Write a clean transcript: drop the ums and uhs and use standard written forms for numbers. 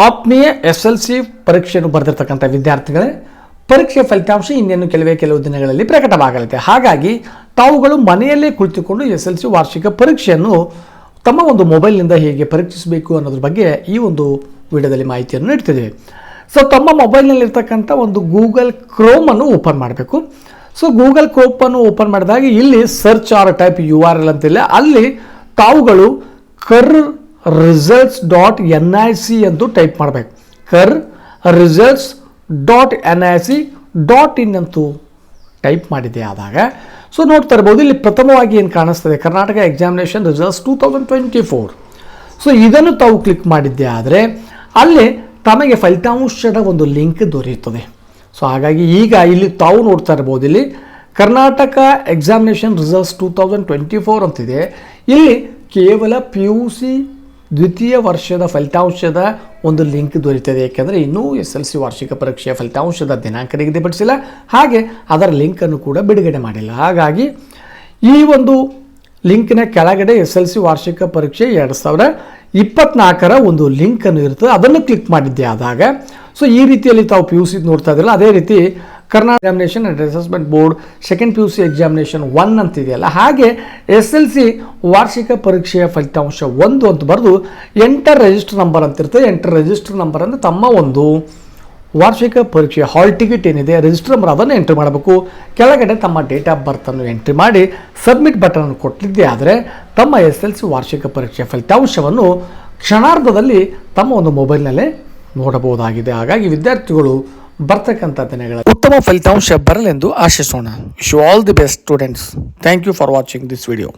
ಆತ್ಮೀಯ SLC ಪರೀಕ್ಷೆಯನ್ನು ಬರೆದಿರ್ತಕ್ಕಂಥ ವಿದ್ಯಾರ್ಥಿಗಳೇ, ಪರೀಕ್ಷೆ ಫಲಿತಾಂಶ ಇನ್ನೇನು ಕೆಲವು ದಿನಗಳಲ್ಲಿ ಪ್ರಕಟವಾಗಲಿದೆ. ಹಾಗಾಗಿ ತಾವುಗಳು ಮನೆಯಲ್ಲೇ ಕುಳಿತುಕೊಂಡು SLC ವಾರ್ಷಿಕ ಪರೀಕ್ಷೆಯನ್ನು ತಮ್ಮ ಒಂದು ಮೊಬೈಲ್ನಿಂದ ಹೇಗೆ ಪರೀಕ್ಷಿಸಬೇಕು ಅನ್ನೋದ್ರ ಬಗ್ಗೆ ಈ ಒಂದು ವಿಡಿಯೋದಲ್ಲಿ ಮಾಹಿತಿಯನ್ನು ನೀಡ್ತಿದ್ದೇವೆ. ಸೊ ತಮ್ಮ ಮೊಬೈಲ್ನಲ್ಲಿರ್ತಕ್ಕಂಥ ಒಂದು ಗೂಗಲ್ ಕ್ರೋಮನ್ನು ಓಪನ್ ಮಾಡಬೇಕು. ಸೊ ಗೂಗಲ್ ಕ್ರೋಮನ್ನು ಓಪನ್ ಮಾಡಿದಾಗ ಇಲ್ಲಿ ಸರ್ಚ್ ಆರ್ ಟೈಪ್ URL ಅಂತಿಲ್ಲ, ಅಲ್ಲಿ ತಾವುಗಳು KERRresults.nic ಎಂದು ಟೈಪ್ ಮಾಡಬೇಕು. KERRresults.nic.in ಅಂತೂ ಟೈಪ್ ಮಾಡಿದೆ. ಆದಾಗ ಸೊ ನೋಡ್ತಾ ಇರ್ಬೋದು, ಇಲ್ಲಿ ಪ್ರಥಮವಾಗಿ ಏನು ಕಾಣಿಸ್ತದೆ, ಕರ್ನಾಟಕ ಎಕ್ಸಾಮಿನೇಷನ್ ರಿಸಲ್ಟ್ಸ್ 2024. ಸೊ ಇದನ್ನು ತಾವು ಕ್ಲಿಕ್ ಮಾಡಿದ್ದೆ ಆದರೆ ಅಲ್ಲಿ ತಮಗೆ ಫಲಿತಾಂಶದ ಒಂದು ಲಿಂಕ್ ದೊರೆಯುತ್ತದೆ. ಸೊ ಹಾಗಾಗಿ ಈಗ ಇಲ್ಲಿ ತಾವು ನೋಡ್ತಾ ಇರ್ಬೋದು, ಇಲ್ಲಿ ಕರ್ನಾಟಕ ಎಕ್ಸಾಮಿನೇಷನ್ ರಿಸಲ್ಟ್ಸ್ 2024 ಅಂತಿದೆ. ಇಲ್ಲಿ ಕೇವಲ PUC ದ್ವಿತೀಯ ವರ್ಷದ ಫಲಿತಾಂಶದ ಒಂದು ಲಿಂಕ್ ದೊರೆಯುತ್ತದೆ. ಏಕೆಂದರೆ ಇನ್ನೂ SLC ವಾರ್ಷಿಕ ಪರೀಕ್ಷೆಯ ಫಲಿತಾಂಶದ ದಿನಾಂಕ ನಿಗದಿಪಡಿಸಿಲ್ಲ, ಹಾಗೆ ಅದರ ಲಿಂಕನ್ನು ಕೂಡ ಬಿಡುಗಡೆ ಮಾಡಿಲ್ಲ. ಹಾಗಾಗಿ ಈ ಒಂದು ಲಿಂಕ್ನ ಕೆಳಗಡೆ SLC ವಾರ್ಷಿಕ ಪರೀಕ್ಷೆ 2024 ಒಂದು ಲಿಂಕನ್ನು ಇರ್ತದೆ, ಅದನ್ನು ಕ್ಲಿಕ್ ಮಾಡಿದ್ದೆ ಆದಾಗ ಸೊ ಈ ರೀತಿಯಲ್ಲಿ ತಾವು PUC ನೋಡ್ತಾ ಇದ್ರಲ್ಲ, ಅದೇ ರೀತಿ Karnataka examination and assessment board second PUC examination 1 ಅಂತಿದೆಯಲ್ಲ, ಹಾಗೆ SLC ವಾರ್ಷಿಕ ಪರೀಕ್ಷೆಯ ಫಲಿತಾಂಶ 1 ಅಂತ ಬರೆದು ಎಂಟರ್ ರಿಜಿಸ್ಟರ್ ನಂಬರ್ ಅಂತಿರ್ತದೆ. ಎಂಟರ್ ರಿಜಿಸ್ಟರ್ ನಂಬರ್ ಅಂದರೆ ತಮ್ಮ ಒಂದು ವಾರ್ಷಿಕ ಪರೀಕ್ಷೆಯ ಹಾಲ್ ಟಿಕೆಟ್ ಏನಿದೆ, ರಿಜಿಸ್ಟರ್ ನಂಬರ್ ಅದನ್ನು ಎಂಟ್ರಿ ಮಾಡಬೇಕು. ಕೆಳಗಡೆ ತಮ್ಮ ಡೇಟ್ ಆಫ್ ಬರ್ತನ್ನು ಎಂಟ್ರಿ ಮಾಡಿ ಸಬ್ಮಿಟ್ ಬಟನ್ ಕೊಟ್ಟಿದ್ದೆ ಆದರೆ ತಮ್ಮ SLC ವಾರ್ಷಿಕ ಪರೀಕ್ಷೆಯ ಫಲಿತಾಂಶವನ್ನು ಕ್ಷಣಾರ್ಧದಲ್ಲಿ ತಮ್ಮ ಒಂದು ಮೊಬೈಲ್ನಲ್ಲೇ ನೋಡಬಹುದಾಗಿದೆ. ಹಾಗಾಗಿ ವಿದ್ಯಾರ್ಥಿಗಳು ಬರ್ತಕ್ಕಂಥ ದಿನಗಳ ಉತ್ತಮ ಫಲಿತಾಂಶ ಬರಲೆಂದು ಆಶಿಸೋಣ. Wish you all the best students. Thank you for watching this video.